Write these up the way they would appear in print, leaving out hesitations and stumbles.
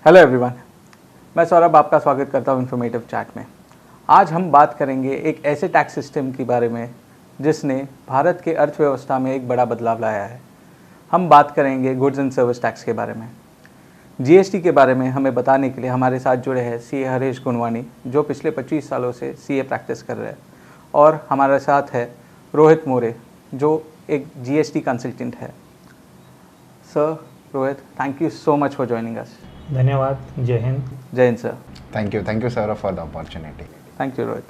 Hello everyone, मैं सौरभ आपका स्वागत करता हूँ इन्फॉर्मेटिव चैट में। आज हम बात करेंगे एक ऐसे टैक्स सिस्टम के बारे में जिसने भारत के अर्थव्यवस्था में एक बड़ा बदलाव लाया है। हम बात करेंगे गुड्स एंड सर्विस टैक्स के बारे में। जीएसटी के बारे में हमें बताने के लिए हमारे साथ जुड़े हैं सीए हरीश गुनवानी, जो पिछले 25 सालों से सीए प्रैक्टिस कर रहे हैं, और हमारे साथ है रोहित मोरे, जो एक जीएसटी कंसल्टेंट है। Sir Rohit, thank you so much for joining us. धन्यवाद। जय हिंद। जय Hind sir. Thank you sir for the opportunity. Thank you Rohit.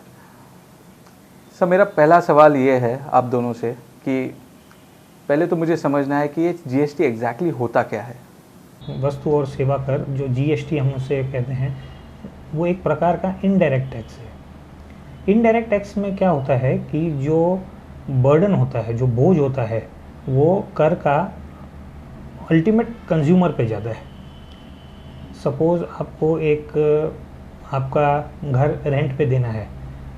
Sir, मेरा पहला सवाल ये है आप दोनों से कि पहले तो मुझे समझना है कि ये जीएसटी एग्जैक्टली होता क्या है। वस्तु और सेवा कर, जो जीएसटी हम उसे कहते हैं, वो एक प्रकार का इनडायरेक्ट टैक्स है। इनडायरेक्ट टैक्स में क्या होता है कि जो बर्डन होता है, जो बोझ होता है, वो कर का अल्टीमेट कंज्यूमर पे ज़्यादा है। सपोज़ आपको आपका घर रेंट पे देना है,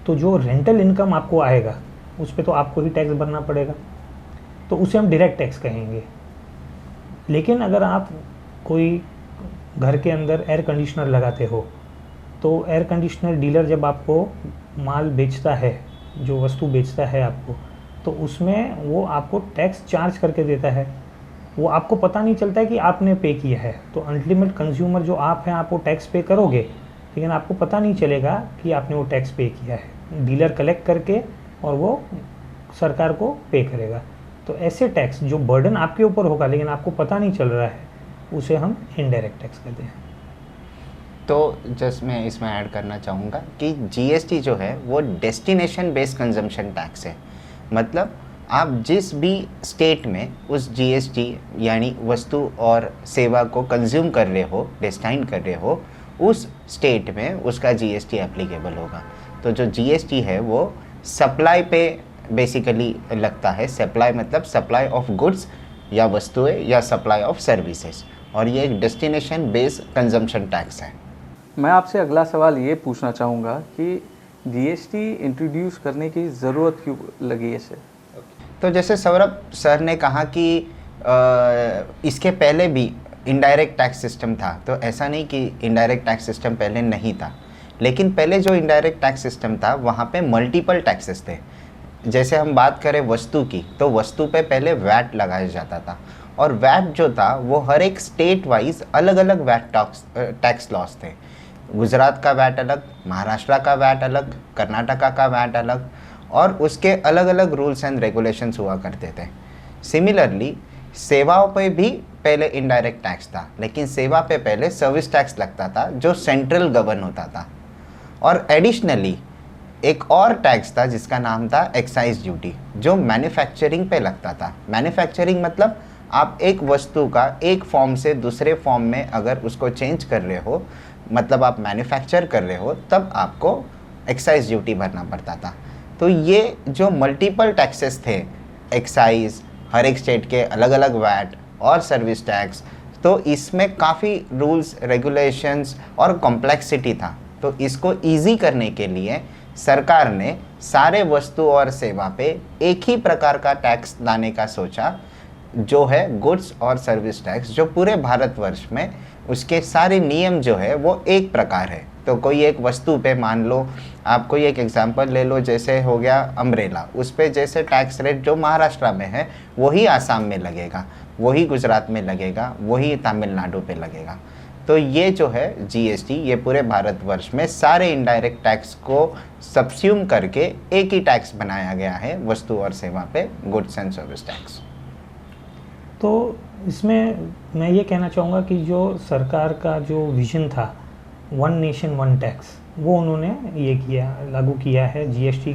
तो जो रेंटल इनकम आपको आएगा उस पे तो आपको ही टैक्स भरना पड़ेगा, तो उसे हम डायरेक्ट टैक्स कहेंगे। लेकिन अगर आप कोई घर के अंदर एयर कंडीशनर लगाते हो, तो एयर कंडीशनर डीलर जब आपको माल बेचता है, जो वस्तु बेचता है आपको, तो उसमें वो आपको टैक्स चार्ज करके देता है। वो आपको पता नहीं चलता है कि आपने पे किया है। तो अल्टीमेट कंज्यूमर जो आप हैं, आप वो टैक्स पे करोगे, लेकिन आपको पता नहीं चलेगा कि आपने वो टैक्स पे किया है। डीलर कलेक्ट करके और वो सरकार को पे करेगा। तो ऐसे टैक्स जो बर्डन आपके ऊपर होगा लेकिन आपको पता नहीं चल रहा है, उसे हम इनडायरेक्ट टैक्स कहते हैं। तो जस्ट मैं इसमें ऐड करना चाहूँगा कि जीएसटी जो है वो डेस्टिनेशन बेस्ड कंजम्पशन टैक्स है। मतलब आप जिस भी स्टेट में उस जीएसटी यानी वस्तु और सेवा को कंज्यूम कर रहे हो, डेस्टाइन कर रहे हो, उस स्टेट में उसका जीएसटी एप्लीकेबल होगा। तो जो जीएसटी है वो सप्लाई पे बेसिकली लगता है। सप्लाई मतलब सप्लाई ऑफ गुड्स या वस्तुएं या सप्लाई ऑफ सर्विसेज, और ये एक डेस्टिनेशन बेस्ड कंजम्पशन टैक्स है। मैं आपसे अगला सवाल ये पूछना चाहूँगा कि जीएसटी इंट्रोड्यूस करने की ज़रूरत क्यों लगी इसे। तो जैसे सौरभ सर ने कहा कि इसके पहले भी इनडायरेक्ट टैक्स सिस्टम था, तो ऐसा नहीं कि इनडायरेक्ट टैक्स सिस्टम पहले नहीं था, लेकिन पहले जो इनडायरेक्ट टैक्स सिस्टम था वहाँ पे मल्टीपल टैक्सेस थे। जैसे हम बात करें वस्तु की, तो वस्तु पे पहले वैट लगाया जाता था, और वैट जो था वो हर एक स्टेट वाइज अलग अलग वैट टैक्स लॉस थे। गुजरात का वैट अलग, महाराष्ट्र का वैट अलग, कर्नाटका का वैट अलग, और उसके अलग अलग रूल्स एंड रेगुलेशंस हुआ करते थे। सिमिलरली सेवाओं पे भी पहले इनडायरेक्ट टैक्स था, लेकिन सेवा पे पहले सर्विस टैक्स लगता था जो सेंट्रल गवर्न होता था। और एडिशनली एक और टैक्स था जिसका नाम था एक्साइज ड्यूटी, जो मैन्युफैक्चरिंग पे लगता था। मैन्युफैक्चरिंग मतलब आप एक वस्तु का एक फॉर्म से दूसरे फॉर्म में अगर उसको चेंज कर रहे हो, मतलब आप मैन्युफैक्चर कर रहे हो, तब आपको एक्साइज ड्यूटी भरना पड़ता था। तो ये जो मल्टीपल टैक्सेस थे, एक्साइज, हर एक स्टेट के अलग अलग वैट और सर्विस टैक्स, तो इसमें काफ़ी रूल्स रेगुलेशंस और कॉम्प्लेक्सिटी था। तो इसको इजी करने के लिए सरकार ने सारे वस्तु और सेवा पे एक ही प्रकार का टैक्स लाने का सोचा, जो है गुड्स और सर्विस टैक्स, जो पूरे भारतवर्ष में उसके सारे नियम जो है वो एक प्रकार है। तो कोई एक वस्तु पे, मान लो आप कोई एक एग्जांपल ले लो, जैसे हो गया अम्ब्रेला, उस पे जैसे टैक्स रेट जो महाराष्ट्र में है वही आसाम में लगेगा, वही गुजरात में लगेगा, वही तमिलनाडु पे लगेगा। तो ये जो है जीएसटी, ये पूरे भारतवर्ष में सारे इनडायरेक्ट टैक्स को सब्स्यूम करके एक ही टैक्स बनाया गया है, वस्तु और सेवा पे, गुड्स एंड सर्विस टैक्स। तो इसमें मैं ये कहना चाहूँगा कि जो सरकार का जो विजन था, वन नेशन वन टैक्स, वो उन्होंने ये लागू किया है जीएसटी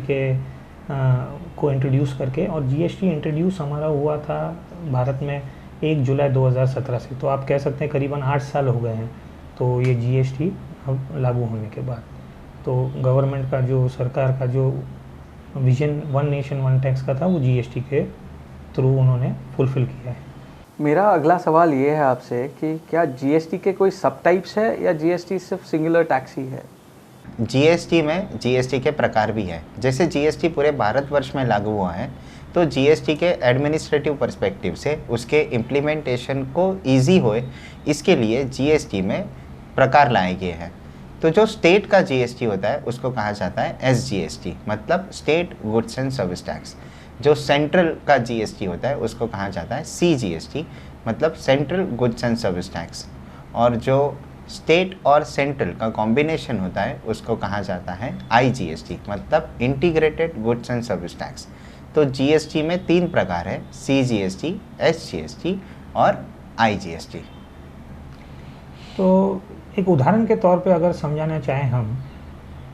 को इंट्रोड्यूस करके। और जीएसटी इंट्रोड्यूस हमारा हुआ था भारत में 1 जुलाई 2017 से। तो आप कह सकते हैं करीबन 8 साल हो गए हैं तो ये जीएसटी अब लागू होने के बाद। तो गवर्नमेंट का जो, सरकार का जो vision one nation one tax का था, वो जीएसटी के थ्रू उन्होंने फुलफ़िल किया है। मेरा अगला सवाल ये है आपसे कि क्या जीएसटी के कोई सब टाइप्स है या जीएसटी सिर्फ सिंगुलर टैक्स ही है। जीएसटी में जीएसटी के प्रकार भी है। जैसे जीएसटी पूरे भारतवर्ष में लागू हुआ है, तो जीएसटी के एडमिनिस्ट्रेटिव पर्सपेक्टिव से उसके इम्प्लीमेंटेशन को ईजी होए, इसके लिए जीएसटी में प्रकार लाए गए हैं। तो जो स्टेट का जीएसटी होता है उसको कहा जाता है एसजीएसटी, मतलब state goods and service tax. जो सेंट्रल का जीएसटी होता है उसको कहा जाता है सीजीएसटी, मतलब central goods and service tax. और जो स्टेट और सेंट्रल का कॉम्बिनेशन होता है उसको कहा जाता है आईजीएसटी, मतलब integrated goods and service tax. तो जीएसटी में 3 प्रकार है, सीजीएसटी, एसजीएसटी और आईजीएसटी। तो एक उदाहरण के तौर पे अगर समझाना चाहें हम,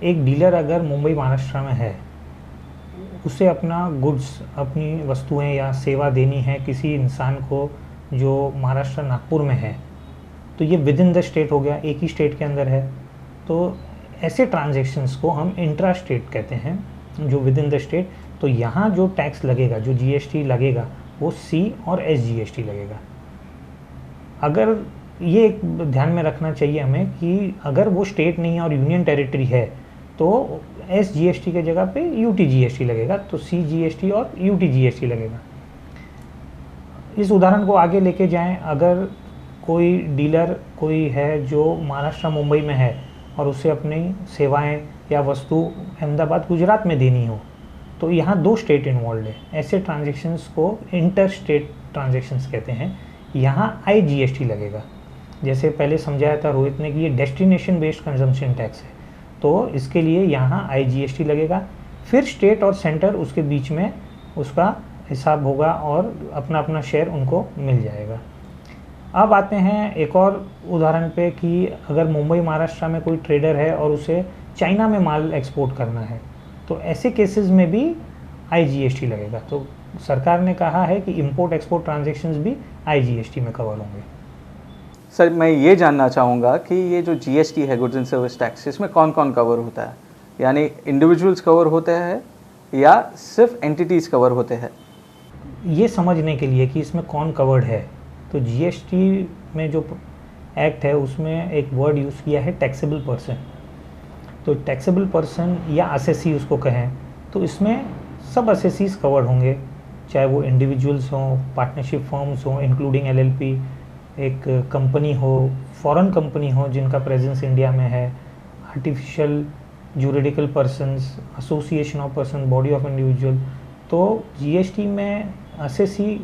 एक डीलर अगर मुंबई महाराष्ट्र में है, उसे अपना गुड्स, अपनी वस्तुएं या सेवा देनी है किसी इंसान को जो महाराष्ट्र नागपुर में है, तो ये विद इन द स्टेट हो गया, एक ही स्टेट के अंदर है। तो ऐसे ट्रांजैक्शंस को हम इंट्रा स्टेट कहते हैं, जो विद इन द स्टेट। तो यहाँ जो टैक्स लगेगा, जो जीएसटी लगेगा, वो सी और एसजीएसटी लगेगा। अगर ये एक ध्यान में रखना चाहिए हमें कि अगर वो स्टेट नहीं है और यूनियन टेरिटरी है तो एसजीएसटी के जगह पे यूटीजीएसटी लगेगा, तो सीजीएसटी और यूटीजीएसटी लगेगा। इस उदाहरण को आगे लेके जाएं, अगर कोई डीलर कोई है जो महाराष्ट्र मुंबई में है और उसे अपनी सेवाएं या वस्तु अहमदाबाद गुजरात में देनी हो, तो यहाँ 2 स्टेट इन्वॉल्व है। ऐसे ट्रांजैक्शंस को इंटर स्टेट ट्रांजैक्शंस कहते हैं। यहाँ आईजीएसटी लगेगा। जैसे पहले समझाया था रोहित ने कि ये डेस्टिनेशन बेस्ड कंजम्पशन टैक्स है, तो इसके लिए यहाँ आईजीएसटी लगेगा। फिर स्टेट और सेंटर उसके बीच में उसका हिसाब होगा और अपना अपना शेयर उनको मिल जाएगा। अब आते हैं एक और उदाहरण पे कि अगर मुंबई महाराष्ट्र में कोई ट्रेडर है और उसे चाइना में माल एक्सपोर्ट करना है, तो ऐसे केसेस में भी आईजीएसटी लगेगा। तो सरकार ने कहा है कि इंपोर्ट एक्सपोर्ट ट्रांजैक्शंस भी आईजीएसटी में कवर होंगे। सर, मैं ये जानना चाहूँगा कि ये जो जीएसटी है, गुड्स एंड सर्विस टैक्स, इसमें कौन कौन कवर होता है? यानी इंडिविजुअल्स कवर होते हैं या सिर्फ एंटिटीज़ कवर होते हैं? ये समझने के लिए कि इसमें कौन कवर्ड है, तो जीएसटी में जो एक्ट है उसमें एक वर्ड यूज़ किया है टैक्सेबल पर्सन। तो टैक्सेबल पर्सन या असेसी उसको कहें, तो इसमें सब असेसीज कवर्ड होंगे, चाहे वो इंडिविजुअल्स हों, पार्टनरशिप फर्म्स हों इंक्लूडिंग एलएलपी, एक कंपनी हो, फॉरेन कंपनी हो जिनका प्रेजेंस इंडिया में है, artificial juridical persons, association of person, body of individual. तो जीएसटी में असेसी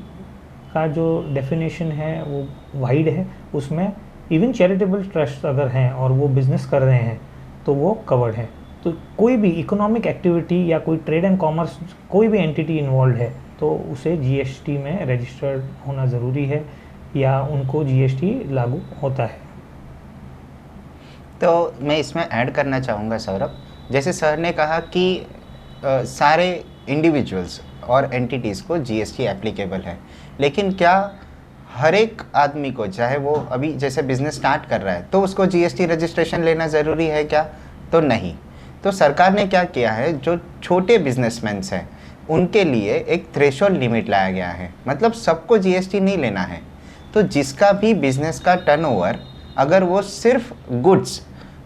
का जो डेफिनेशन है वो वाइड है। उसमें इवन चैरिटेबल ट्रस्ट अगर हैं और वो बिज़नेस कर रहे हैं तो वो कवर्ड है। तो कोई भी इकोनॉमिक एक्टिविटी या कोई ट्रेड एंड कॉमर्स, कोई भी एंटिटी इन्वॉल्व है तो उसे जीएसटी में रजिस्टर्ड होना ज़रूरी है या उनको जीएसटी लागू होता है। तो मैं इसमें ऐड करना चाहूँगा सौरभ, जैसे सर ने कहा कि सारे इंडिविजुअल्स और एंटिटीज़ को जीएसटी एप्लीकेबल है, लेकिन क्या हर एक आदमी को, चाहे वो अभी जैसे बिजनेस स्टार्ट कर रहा है, तो उसको जीएसटी रजिस्ट्रेशन लेना ज़रूरी है क्या? तो नहीं। तो सरकार ने क्या किया है, जो छोटे बिजनेसमैन्स हैं उनके लिए एक थ्रेशोल्ड लिमिट लाया गया है, मतलब सबको जीएसटी नहीं लेना है। तो जिसका भी बिजनेस का टर्नओवर, अगर वो सिर्फ गुड्स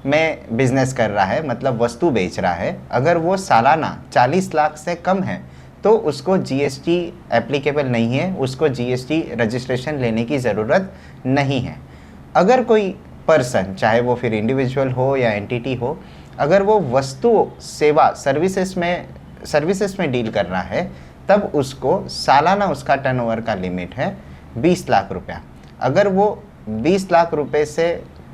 में बिजनेस कर रहा है, मतलब वस्तु बेच रहा है, अगर वो सालाना 40 लाख से कम है तो उसको जीएसटी एप्लीकेबल नहीं है, उसको जीएसटी रजिस्ट्रेशन लेने की ज़रूरत नहीं है। अगर कोई पर्सन, चाहे वो फिर इंडिविजुअल हो या एंटिटी हो, अगर वो वस्तु सेवा सर्विसेज में डील कर रहा है, तब उसको सालाना उसका टर्नओवर का लिमिट है 20 लाख रुपया। अगर वो 20 लाख रुपए से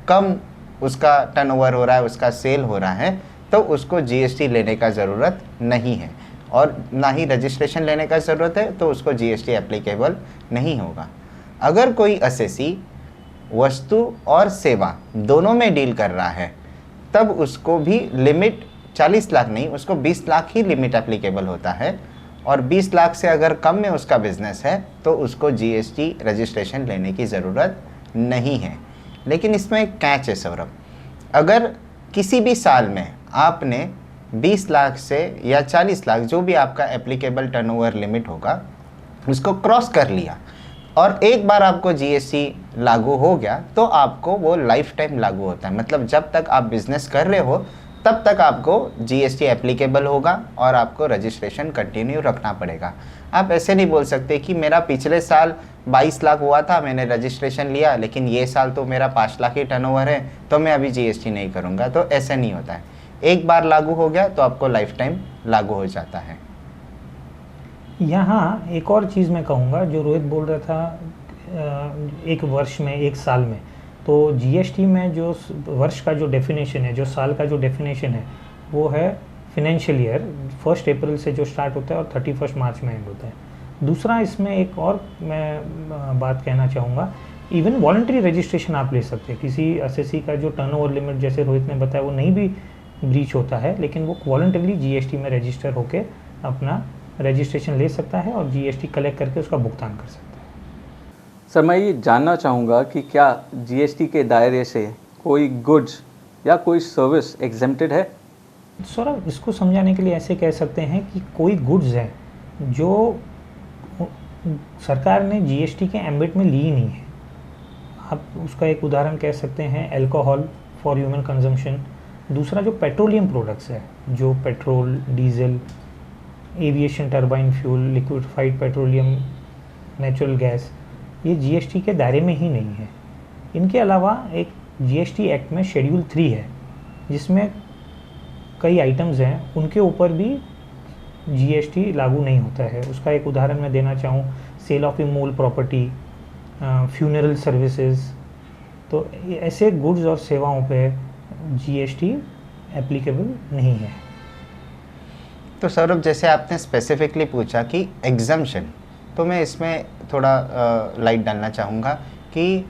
कम उसका टर्नओवर हो रहा है, उसका सेल हो रहा है, तो उसको जीएसटी लेने का ज़रूरत नहीं है और ना ही रजिस्ट्रेशन लेने का ज़रूरत है, तो उसको जीएसटी एप्लीकेबल नहीं होगा। अगर कोई असेसी वस्तु और सेवा दोनों में डील कर रहा है, तब उसको भी लिमिट 40 लाख नहीं, उसको 20 लाख ही लिमिट एप्लीकेबल होता है। और 20 लाख से अगर कम में उसका बिजनेस है तो उसको जीएसटी रजिस्ट्रेशन लेने की ज़रूरत नहीं है। लेकिन इसमें एक कैच है सौरभ, अगर किसी भी साल में आपने 20 लाख से या 40 लाख, जो भी आपका एप्लीकेबल टर्नओवर लिमिट होगा, उसको क्रॉस कर लिया और एक बार आपको जीएसटी लागू हो गया, तो आपको वो लाइफ टाइम लागू होता है। मतलब जब तक आप बिजनेस कर रहे हो तब तक आपको जीएसटी एप्लीकेबल होगा और आपको रजिस्ट्रेशन कंटिन्यू रखना पड़ेगा। आप ऐसे नहीं बोल सकते कि मेरा पिछले साल 22 लाख हुआ था, मैंने रजिस्ट्रेशन लिया, लेकिन ये साल तो मेरा 5 लाख ही टर्नओवर है तो मैं अभी जीएसटी नहीं करूँगा। तो ऐसे नहीं होता है, एक बार लागू हो गया तो आपको लाइफ टाइम लागू हो जाता है। यहाँ एक और चीज़ मैं कहूँगा, जो रोहित बोल रहा था एक वर्ष में, एक साल में, तो जीएसटी में जो वर्ष का जो डेफिनेशन है, जो साल का जो डेफिनेशन है, वो है फिनेंशियल ईयर, 1 अप्रैल से जो स्टार्ट होता है और 31 मार्च में एंड होता है। दूसरा, इसमें एक और मैं बात कहना चाहूँगा, इवन वॉलंटरी रजिस्ट्रेशन आप ले सकते हैं। किसी एसएससी का जो टर्नओवर लिमिट जैसे रोहित ने बताया वो नहीं भी ब्रीच होता है, लेकिन वो वॉलंटरीली जीएसटी में रजिस्टर होकर अपना रजिस्ट्रेशन ले सकता है और जीएसटी कलेक्ट करके उसका भुगतान कर सकता है। सर, मैं ये जानना चाहूँगा कि क्या जीएसटी के दायरे से कोई गुड्स या कोई सर्विस एग्जेम्प्टेड है? सौरभ, इसको समझाने के लिए ऐसे कह सकते हैं कि कोई गुड्स हैं जो सरकार ने जीएसटी के एम्बिट में ली ही नहीं है। आप उसका एक उदाहरण कह सकते हैं अल्कोहल फॉर ह्यूमन कंजम्पशन। दूसरा, जो पेट्रोलियम प्रोडक्ट्स है, जो petrol, diesel, aviation turbine fuel, liquefied petroleum, natural gas, ये जीएसटी के दायरे में ही नहीं है। इनके अलावा एक जीएसटी एक्ट में शेड्यूल 3 है, जिसमें कई आइटम्स हैं, उनके ऊपर भी जीएसटी लागू नहीं होता है। उसका एक उदाहरण मैं देना चाहूँ, sale of immovable property, funeral services. तो ऐसे गुड्स और सेवाओं पे जीएसटी एप्लीकेबल नहीं है। तो सौरभ, जैसे आपने स्पेसिफिकली पूछा कि एग्जम्पशन, तो मैं इसमें थोड़ा लाइट डालना चाहूँगा कि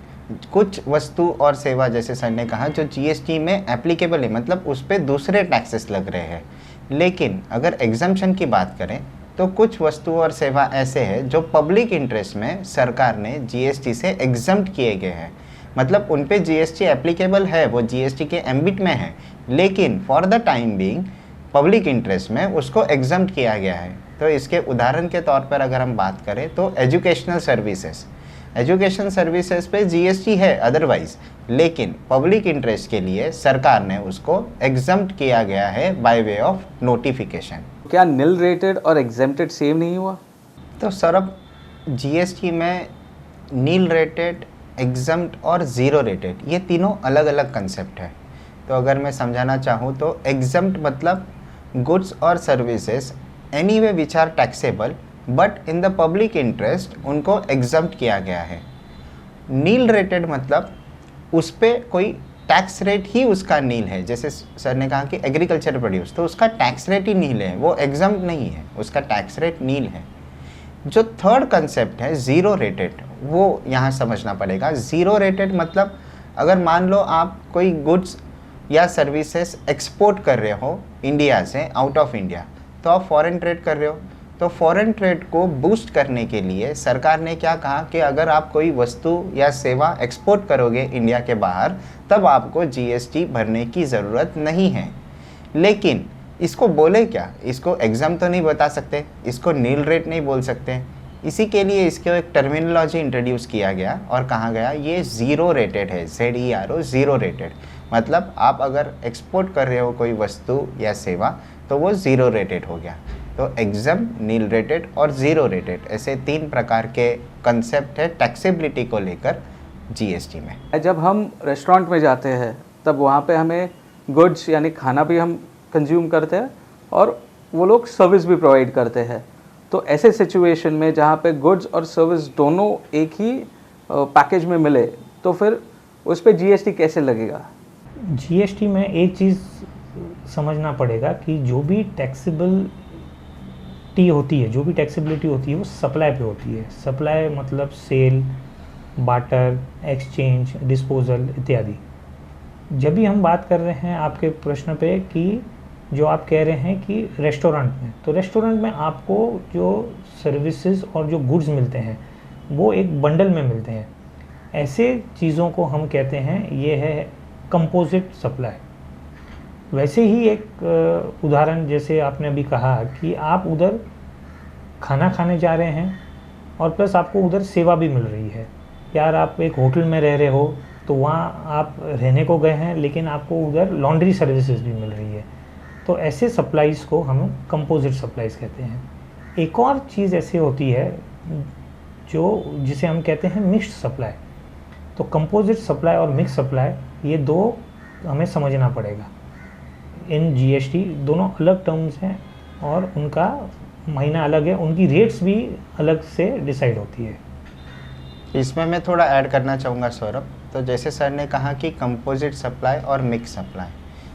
कुछ वस्तु और सेवा, जैसे सर ने कहा, जो जीएसटी में एप्लीकेबल है, मतलब उस पर दूसरे टैक्सेस लग रहे हैं। लेकिन अगर एग्जम्पशन की बात करें तो कुछ वस्तु और सेवा ऐसे हैं जो पब्लिक इंटरेस्ट में सरकार ने जीएसटी से एग्जम्प्ट किए गए हैं, मतलब उन पे जीएसटी एप्लीकेबल है, वो जीएसटी के एम्बिट में है, लेकिन for the time being public interest में उसको एग्जम्प्ट किया गया है। तो इसके उदाहरण के तौर पर अगर हम बात करें तो एजुकेशनल सर्विसेज, एजुकेशन सर्विसेज पे जीएसटी है अदरवाइज, लेकिन पब्लिक इंटरेस्ट के लिए सरकार ने उसको एग्जम्प्ट किया गया है बाय वे ऑफ नोटिफिकेशन। क्या निल रेटेड और एग्जेम्प्टेड सेम नहीं हुआ? तो सौरभ, जीएसटी में नील रेटेड, एग्जम्प्ट और ज़ीरो रेटेड, ये तीनों अलग अलग कंसेप्ट है। तो अगर मैं समझाना चाहूँ तो एग्जम्प्ट मतलब गुड्स और services anyway which are taxable but in the public interest, उनको एग्जम्प्ट किया गया है। नील रेटेड मतलब उस पर कोई टैक्स रेट ही उसका नील है, जैसे सर ने कहा कि एग्रीकल्चर प्रोड्यूस, तो उसका टैक्स रेट ही नील है, वो एग्जम्प्ट नहीं है, उसका टैक्स रेट नील है। जो थर्ड कंसेप्ट है ज़ीरो रेटेड, वो यहाँ समझना पड़ेगा। ज़ीरो रेटेड मतलब अगर मान लो आप कोई गुड्स या सर्विसेज एक्सपोर्ट कर रहे हो इंडिया से आउट ऑफ इंडिया, तो आप फॉरेन ट्रेड कर रहे हो, तो फॉरेन ट्रेड को बूस्ट करने के लिए सरकार ने क्या कहा कि अगर आप कोई वस्तु या सेवा एक्सपोर्ट करोगे इंडिया के बाहर, तब आपको जीएसटी भरने की ज़रूरत नहीं है। लेकिन इसको बोले क्या, इसको एग्जाम तो नहीं बता सकते, इसको नील रेट नहीं बोल सकते, इसी के लिए इसको एक टर्मिनोलॉजी इंट्रोड्यूस किया गया और कहा गया ये ज़ीरो रेटेड है, ZERO, ज़ीरो रेटेड। मतलब आप अगर एक्सपोर्ट कर रहे हो कोई वस्तु या सेवा तो वो ज़ीरो रेटेड हो गया। तो एग्जाम, नील रेटेड और ज़ीरो रेटेड, ऐसे 3 प्रकार के कंसेप्ट है टैक्सेबिलिटी को लेकर जीएसटी में। जब हम रेस्टोरेंट में जाते हैं तब वहाँ पे हमें गुड्स यानी खाना भी हम कंज्यूम करते हैं और वो लोग सर्विस भी प्रोवाइड करते हैं। तो ऐसे सिचुएशन में जहाँ पे गुड्स और सर्विस दोनों एक ही पैकेज में मिले, तो फिर उस पर जीएसटी कैसे लगेगा? जीएसटी में एक चीज़ समझना पड़ेगा कि जो भी टैक्सेबिलिटी होती है, वो सप्लाई पे होती है। सप्लाई मतलब सेल, बार्टर, एक्सचेंज, डिस्पोजल इत्यादि। जब भी हम बात कर रहे हैं आपके प्रश्न पे कि जो आप कह रहे हैं कि रेस्टोरेंट में, तो रेस्टोरेंट में आपको जो सर्विसेज और जो गुड्स मिलते हैं वो एक बंडल में मिलते हैं। ऐसे चीज़ों को हम कहते हैं ये है कंपोजिट सप्लाई। वैसे ही एक उदाहरण, जैसे आपने अभी कहा कि आप उधर खाना खाने जा रहे हैं और प्लस आपको उधर सेवा भी मिल रही है। यार आप एक होटल में रह रहे हो तो वहाँ आप रहने को गए हैं लेकिन आपको उधर लॉन्ड्री सर्विसेज भी मिल रही है। तो ऐसे सप्लाईज़ को हम कंपोजिट सप्लाईज़ कहते हैं। एक और चीज़ ऐसी होती है जिसे हम कहते हैं मिक्स्ड सप्लाई। तो कंपोजिट सप्लाई और मिक्स सप्लाई, ये दो हमें समझना पड़ेगा। इन जीएसटी दोनों अलग टर्म्स हैं और उनका महीना अलग है, उनकी रेट्स भी अलग से डिसाइड होती है। इसमें मैं थोड़ा ऐड करना चाहूँगा सौरभ। तो जैसे सर ने कहा कि कंपोजिट सप्लाई और मिक्स सप्लाई,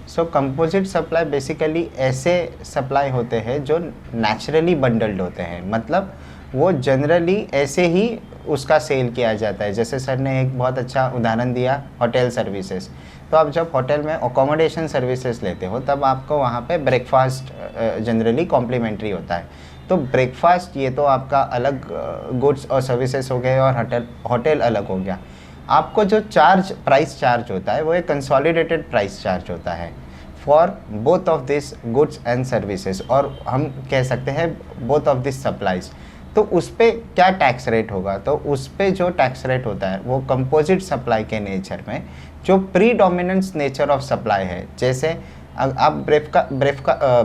सो कंपोजिट सप्लाई बेसिकली ऐसे सप्लाई होते हैं जो नेचुरली बंडल्ड होते हैं, मतलब वो जनरली ऐसे ही उसका सेल किया जाता है। जैसे सर ने एक बहुत अच्छा उदाहरण दिया होटल सर्विसेज। तो आप जब होटल में अकोमोडेशन सर्विसेज लेते हो तब आपको वहाँ पे ब्रेकफास्ट जनरली कॉम्प्लीमेंट्री होता है। तो ब्रेकफास्ट ये तो आपका अलग गुड्स और सर्विसेज हो गए और होटल अलग हो गया। आपको जो प्राइस चार्ज होता है वो एक कंसोलिडेटेड प्राइस चार्ज होता है for both of this goods and services, और हम कह सकते हैं बोथ ऑफ दिस सप्लाईज। तो उस पर क्या टैक्स रेट होगा? तो उस पर जो टैक्स रेट होता है वो कंपोजिट सप्लाई के नेचर में जो प्रीडोमिनेंस नेचर ऑफ सप्लाई है, जैसे आप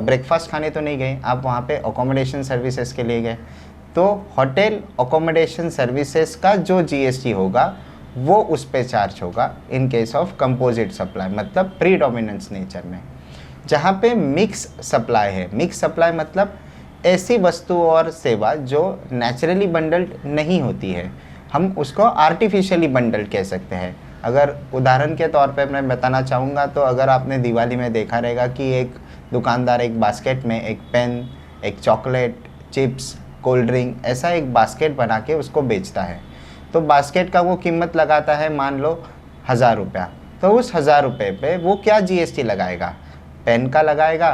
ब्रेकफास्ट खाने तो नहीं गए, आप वहाँ पे अकोमोडेशन सर्विसेज के लिए गए, तो होटल अकोमोडेशन सर्विसेज का जो जीएसटी होगा वो उस पे चार्ज होगा in case of composite supply, मतलब प्रीडोमिनेंस नेचर में। जहाँ पे मिक्स सप्लाई है, मिक्स सप्लाई मतलब ऐसी वस्तु और सेवा जो नेचुरली बंडल्ड नहीं होती है, हम उसको आर्टिफिशियली बंडल्ड कह सकते हैं। अगर उदाहरण के तौर पे मैं बताना चाहूँगा तो अगर आपने दिवाली में देखा रहेगा कि एक दुकानदार एक बास्केट में एक पेन, एक चॉकलेट, चिप्स, कोल्ड ड्रिंक, ऐसा एक बास्केट बना के उसको बेचता है। तो बास्केट का वो कीमत लगाता है मान लो 1000 रुपया। तो उस 1000 रुपये पे वो क्या जीएसटी लगाएगा? पेन का लगाएगा,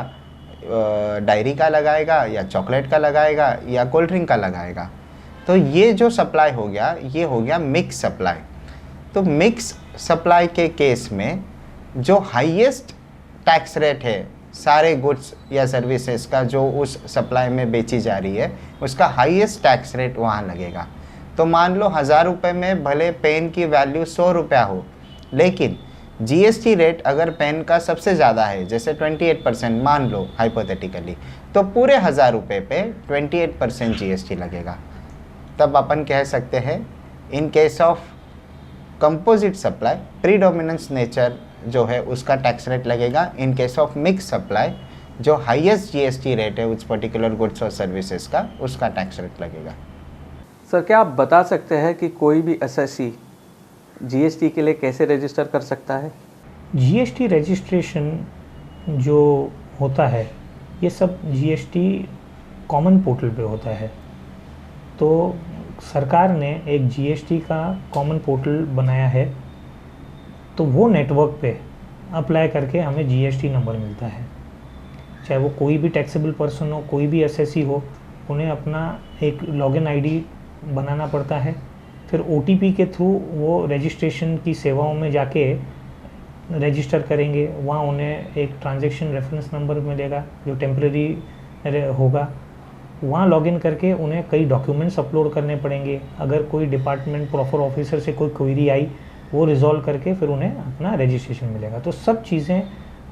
डायरी का लगाएगा, या चॉकलेट का लगाएगा, या कोल्ड ड्रिंक का लगाएगा? तो ये जो सप्लाई हो गया ये हो गया मिक्स सप्लाई। तो मिक्स सप्लाई के केस में जो हाईएस्ट टैक्स रेट है सारे गुड्स या सर्विसेज का जो उस सप्लाई में बेची जा रही है, उसका हाईएस्ट टैक्स रेट वहाँ लगेगा। तो मान लो 1000 रुपये में भले पेन की वैल्यू 100 रुपया हो, लेकिन जीएसटी रेट अगर पेन का सबसे ज़्यादा है, जैसे 28% मान लो हाइपोथेटिकली, तो पूरे 1000 रुपये पे 28% जीएसटी लगेगा। तब अपन कह सकते हैं in case of composite supply predominance nature जो है उसका टैक्स रेट लगेगा। In case of mix supply जो हाईएस्ट जीएसटी रेट है उस पर्टिकुलर गुड्स और सर्विसेज का, उसका टैक्स रेट लगेगा। सर, क्या आप बता सकते हैं कि कोई भी एसएससी जीएसटी के लिए कैसे रजिस्टर कर सकता है? जीएसटी रजिस्ट्रेशन जो होता है ये सब जीएसटी कॉमन पोर्टल पे होता है। तो सरकार ने एक जीएसटी का कॉमन पोर्टल बनाया है, तो वो नेटवर्क पे अप्लाई करके हमें जीएसटी नंबर मिलता है। चाहे वो कोई भी टैक्सेबल पर्सन हो, कोई भी एसएससी हो, उन्हें अपना एक लॉगिन आईडी बनाना पड़ता है। फिर ओटीपी के थ्रू वो रजिस्ट्रेशन की सेवाओं में जाके रजिस्टर करेंगे। वहाँ उन्हें एक ट्रांजैक्शन रेफरेंस नंबर मिलेगा जो टेम्परेरी होगा। वहाँ लॉगिन करके उन्हें कई डॉक्यूमेंट्स अपलोड करने पड़ेंगे। अगर कोई डिपार्टमेंट प्रॉपर ऑफिसर से कोई क्वेरी आई, वो रिजॉल्व करके फिर उन्हें अपना रजिस्ट्रेशन मिलेगा। तो सब चीज़ें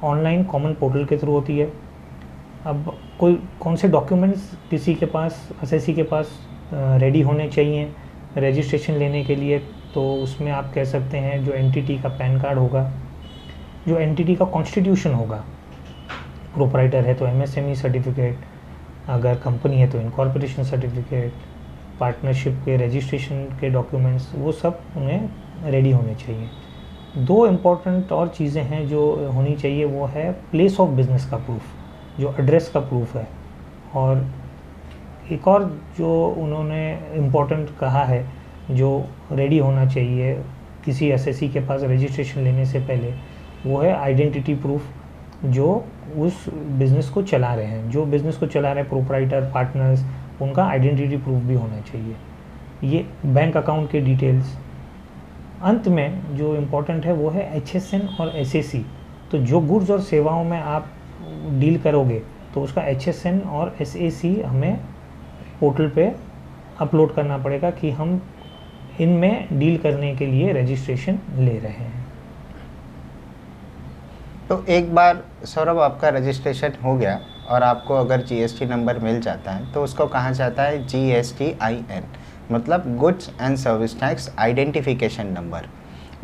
ऑनलाइन कॉमन पोर्टल के थ्रू होती है। अब कौन से डॉक्यूमेंट्स किसी के पास, एसएससी के पास रेडी होने चाहिए रजिस्ट्रेशन लेने के लिए, तो उसमें आप कह सकते हैं जो एंटिटी का पैन कार्ड होगा, जो एंटिटी का कॉन्स्टिट्यूशन होगा, प्रोप्राइटर है तो एमएसएमई सर्टिफिकेट, अगर कंपनी है तो इनकॉर्पोरेशन सर्टिफिकेट, पार्टनरशिप के रजिस्ट्रेशन के डॉक्यूमेंट्स, वो सब उन्हें रेडी होने चाहिए। दो इम्पॉर्टेंट और चीज़ें हैं जो होनी चाहिए, वो है प्लेस ऑफ बिज़नेस का प्रूफ, जो एड्रेस का प्रूफ है, और एक और जो उन्होंने इम्पोर्टेंट कहा है जो रेडी होना चाहिए किसी एसएससी के पास रजिस्ट्रेशन लेने से पहले, वो है आइडेंटिटी प्रूफ, जो उस बिज़नेस को चला रहे हैं, जो बिज़नेस को चला रहे हैं प्रोप्राइटर, पार्टनर्स, उनका आइडेंटिटी प्रूफ भी होना चाहिए। ये बैंक अकाउंट के डिटेल्स। अंत में जो इम्पोर्टेंट है वो है एचएसएन और एसएसी। तो जो गुड्स और सेवाओं में आप डील करोगे तो उसका एचएसएन और एसएसी हमें पोर्टल पे अपलोड करना पड़ेगा कि हम इनमें डील करने के लिए रजिस्ट्रेशन ले रहे हैं। तो एक बार सौरभ आपका रजिस्ट्रेशन हो गया और आपको अगर जीएसटी नंबर मिल जाता है तो उसको कहा जाता है GSTIN, मतलब goods and service tax identification number.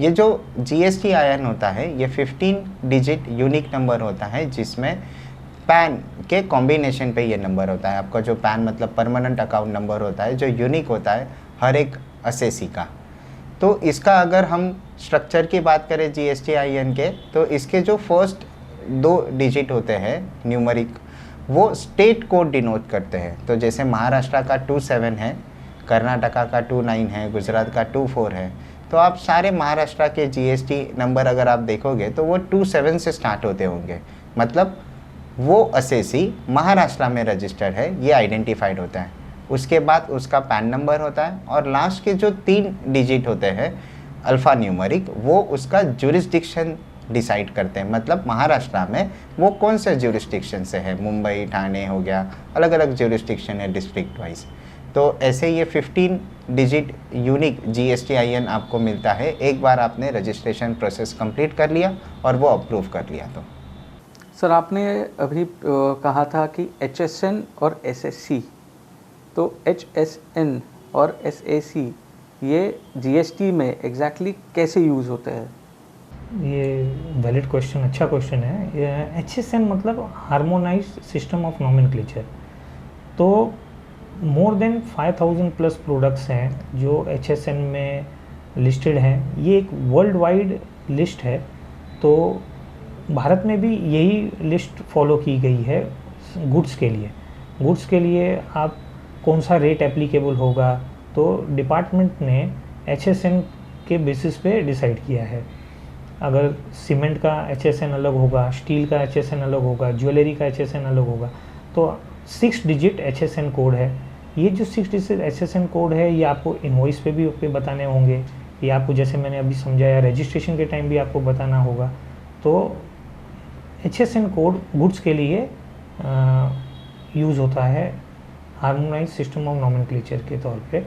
ये जो GSTIN होता है ये 15 डिजिट यूनिक नंबर होता है, जिसमें पैन के कॉम्बिनेशन पे ये नंबर होता है। आपका जो पैन मतलब परमानेंट अकाउंट नंबर होता है, जो यूनिक होता है हर एक असेसी का। तो इसका अगर हम स्ट्रक्चर की बात करें GSTIN के, तो इसके जो फर्स्ट 2 डिजिट होते हैं न्यूमरिक, वो स्टेट कोड डिनोट करते हैं। तो जैसे महाराष्ट्र का 27 है, कर्नाटका का 29 है, गुजरात का 24 है। तो आप सारे महाराष्ट्र के GST नंबर अगर आप देखोगे तो वो 27 से स्टार्ट होते होंगे, मतलब वो असेसी महाराष्ट्र में रजिस्टर्ड है, ये आइडेंटिफाइड होता है। उसके बाद उसका पैन नंबर होता है और लास्ट के जो 3 डिजिट होते हैं अल्फ़ा न्यूमरिक, वो उसका जुरिस्डिक्शन डिसाइड करते हैं, मतलब महाराष्ट्र में वो कौन से जुरिस्डिक्शन से है। मुंबई, ठाणे हो गया, अलग अलग जुरिस्डिक्शन है डिस्ट्रिक्ट वाइज। तो ऐसे ये 15 डिजिट यूनिक GSTIN आपको मिलता है एक बार आपने रजिस्ट्रेशन प्रोसेस कंप्लीट कर लिया और वो अप्रूव कर लिया। तो सर आपने अभी कहा था कि HSN और SSC, तो HSN और SAC ये GST में एग्जैक्टली कैसे यूज़ होते हैं? ये वैलिड क्वेश्चन, अच्छा क्वेश्चन है। HSN मतलब हार्मोनाइज्ड सिस्टम ऑफ नॉमेनक्लेचर। तो मोर देन 5000 प्लस प्रोडक्ट्स हैं जो HSN में लिस्टेड हैं। ये एक वर्ल्ड वाइड लिस्ट है, तो भारत में भी यही लिस्ट फॉलो की गई है गुड्स के लिए। गुड्स के लिए आप कौन सा रेट एप्लीकेबल होगा, तो डिपार्टमेंट ने HSN के बेसिस पे डिसाइड किया है। अगर सीमेंट का HSN अलग होगा, स्टील का HSN अलग होगा, ज्वेलरी का HSN अलग होगा। तो 6 डिजिट HSN कोड है। ये जो 6 डिजिट HSN कोड है ये आपको इनवॉइस पे भी बताने होंगे, ये आपको जैसे मैंने अभी समझाया रजिस्ट्रेशन के टाइम भी आपको बताना होगा। तो HSN कोड गुड्स के लिए यूज़ होता है हार्मोनाइज सिस्टम ऑफ नॉमेनक्लेचर के तौर पे,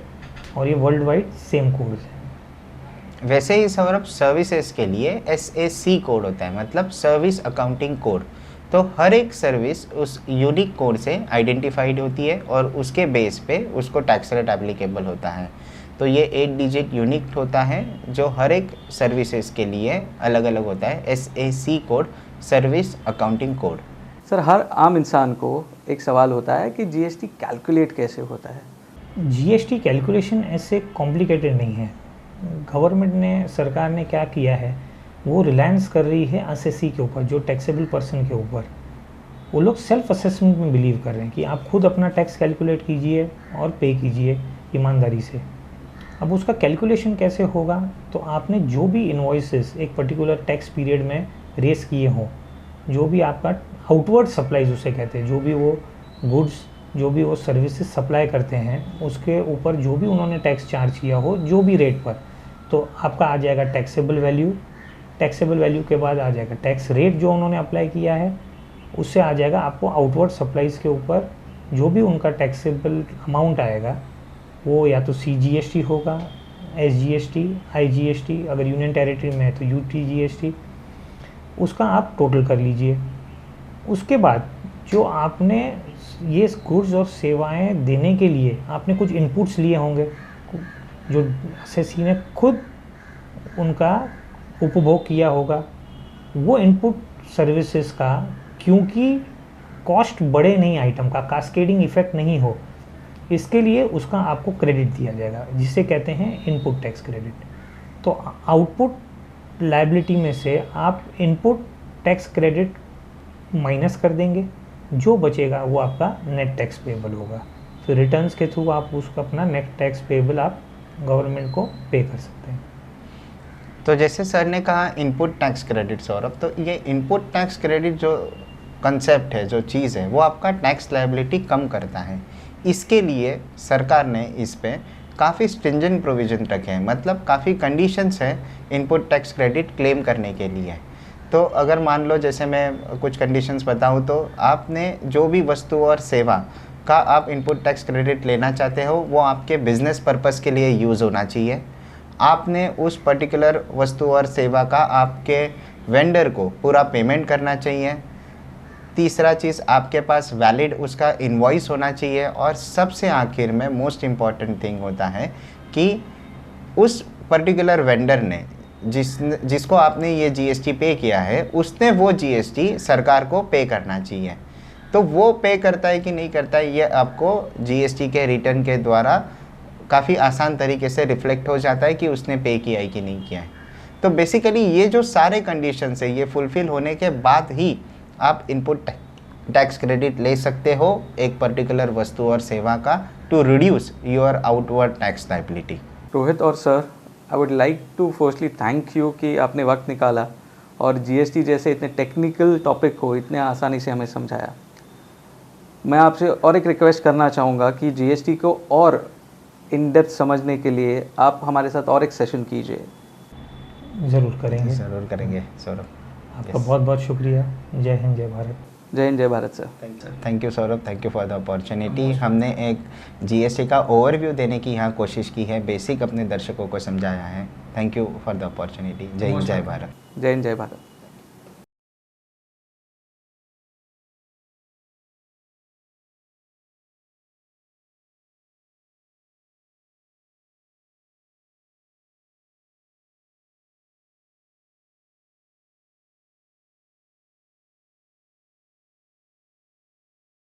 और ये वर्ल्ड वाइड सेम कोड है। वैसे ही सौरभ सर्विसेज के लिए SAC कोड होता है, मतलब सर्विस अकाउंटिंग कोड। तो हर एक सर्विस उस यूनिक कोड से आइडेंटिफाइड होती है और उसके बेस पे उसको टैक्स रेट एप्लीकेबल होता है। तो ये 8 डिजिट यूनिक होता है जो हर एक सर्विसेज के लिए अलग अलग होता है। SAC code, service accounting code. Sir हर आम इंसान को एक सवाल होता है कि GST कैलकुलेट कैसे होता है? GST कैलकुलेशन ऐसे कॉम्प्लिकेटेड नहीं है। गवर्नमेंट ने, सरकार ने क्या किया है, वो रिलायंस कर रही है असेसी के ऊपर, जो टैक्सेबल पर्सन के ऊपर। वो लोग सेल्फ असेसमेंट में बिलीव कर रहे हैं कि आप खुद अपना टैक्स कैलकुलेट कीजिए और पे कीजिए ईमानदारी से। अब उसका कैलकुलेशन कैसे होगा, तो आपने जो भी इन्वॉइसेस एक पर्टिकुलर टैक्स पीरियड में रेस किए हों, जो भी आपका आउटवर्ड सप्लाईज उसे कहते हैं, जो भी वो गुड्स, जो भी वो सर्विसेज सप्लाई करते हैं, उसके ऊपर जो भी उन्होंने टैक्स चार्ज किया हो जो भी रेट पर, तो आपका आ जाएगा टैक्सेबल वैल्यू। टैक्सेबल वैल्यू के बाद आ जाएगा टैक्स रेट जो उन्होंने अप्लाई किया है, उससे आ जाएगा आपको आउटवर्ड सप्लाईज के ऊपर जो भी उनका टैक्सेबल अमाउंट आएगा, वो या तो CGST होगा, SGST, IGST, अगर यूनियन टेरिटरी में है तो UTGST, उसका आप टोटल कर लीजिए। उसके बाद जो आपने ये गुड्स और सेवाएं देने के लिए आपने कुछ इनपुट्स लिए होंगे, जो असेसी ने खुद उनका उपभोग किया होगा, वो इनपुट सर्विसेज का, क्योंकि कॉस्ट बढ़े नहीं आइटम का, कास्केडिंग इफेक्ट नहीं हो, इसके लिए उसका आपको क्रेडिट दिया जाएगा, जिसे कहते हैं इनपुट टैक्स क्रेडिट। तो आउटपुट लायबिलिटी में से आप इनपुट टैक्स क्रेडिट माइनस कर देंगे, जो बचेगा वो आपका नेट टैक्स पेएबल होगा। फिर रिटर्न्स के थ्रू आप उसका अपना नेट टैक्स पेएबल आप गवर्नमेंट को पे कर सकते हैं। तो जैसे सर ने कहा इनपुट टैक्स क्रेडिट सौरभ, तो ये इनपुट टैक्स क्रेडिट जो कंसेप्ट है, जो चीज़ है, वो आपका टैक्स लायबिलिटी कम करता है। इसके लिए सरकार ने इस पे काफ़ी स्ट्रिंजेंट प्रोविज़न रखे हैं, मतलब काफ़ी कंडीशंस हैं इनपुट टैक्स क्रेडिट क्लेम करने के लिए। तो अगर मान लो जैसे मैं कुछ कंडीशंस बताऊं, तो आपने जो भी वस्तु और सेवा का आप इनपुट टैक्स क्रेडिट लेना चाहते हो वो आपके बिजनेस पर्पस के लिए यूज़ होना चाहिए। आपने उस पर्टिकुलर वस्तु और सेवा का आपके वेंडर को पूरा पेमेंट करना चाहिए। तीसरा चीज़, आपके पास वैलिड उसका इनवॉइस होना चाहिए। और सबसे आखिर में मोस्ट इम्पॉर्टेंट थिंग होता है कि उस पर्टिकुलर वेंडर ने जिसको आपने ये जीएसटी पे किया है, उसने वो जीएसटी सरकार को पे करना चाहिए। तो वो पे करता है कि नहीं करता है, ये आपको जीएसटी के रिटर्न के द्वारा काफ़ी आसान तरीके से रिफ्लेक्ट हो जाता है कि उसने पे किया है कि नहीं किया है। तो बेसिकली ये जो सारे कंडीशंस है, ये फुलफिल होने के बाद ही आप इनपुट टैक्स क्रेडिट ले सकते हो एक पर्टिकुलर वस्तु और सेवा का, to reduce your outward tax liability. Rohit और sir, I would like to firstly thank you कि आपने वक्त निकाला और जीएसटी जैसे इतने टेक्निकल टॉपिक को इतने आसानी से हमें समझाया। मैं आपसे और एक रिक्वेस्ट करना चाहूँगा कि जीएसटी को और इन डेप्थ समझने के लिए आप हमारे साथ और एक सेशन कीजिए। ज़रूर करेंगे। ज़रूर करेंगे सौरभ। आपका बहुत बहुत शुक्रिया। जय हिंद, जय भारत। जय हिंद, जय Bharat sir. Thank you Saurabh, thank you for the opportunity. हमने एक जीएसटी का ओवरव्यू देने की यहाँ कोशिश की है, बेसिक अपने दर्शकों को समझाया है। Thank you for the opportunity. जय हिंद, जय भारत। जय हिंद, जय भारत।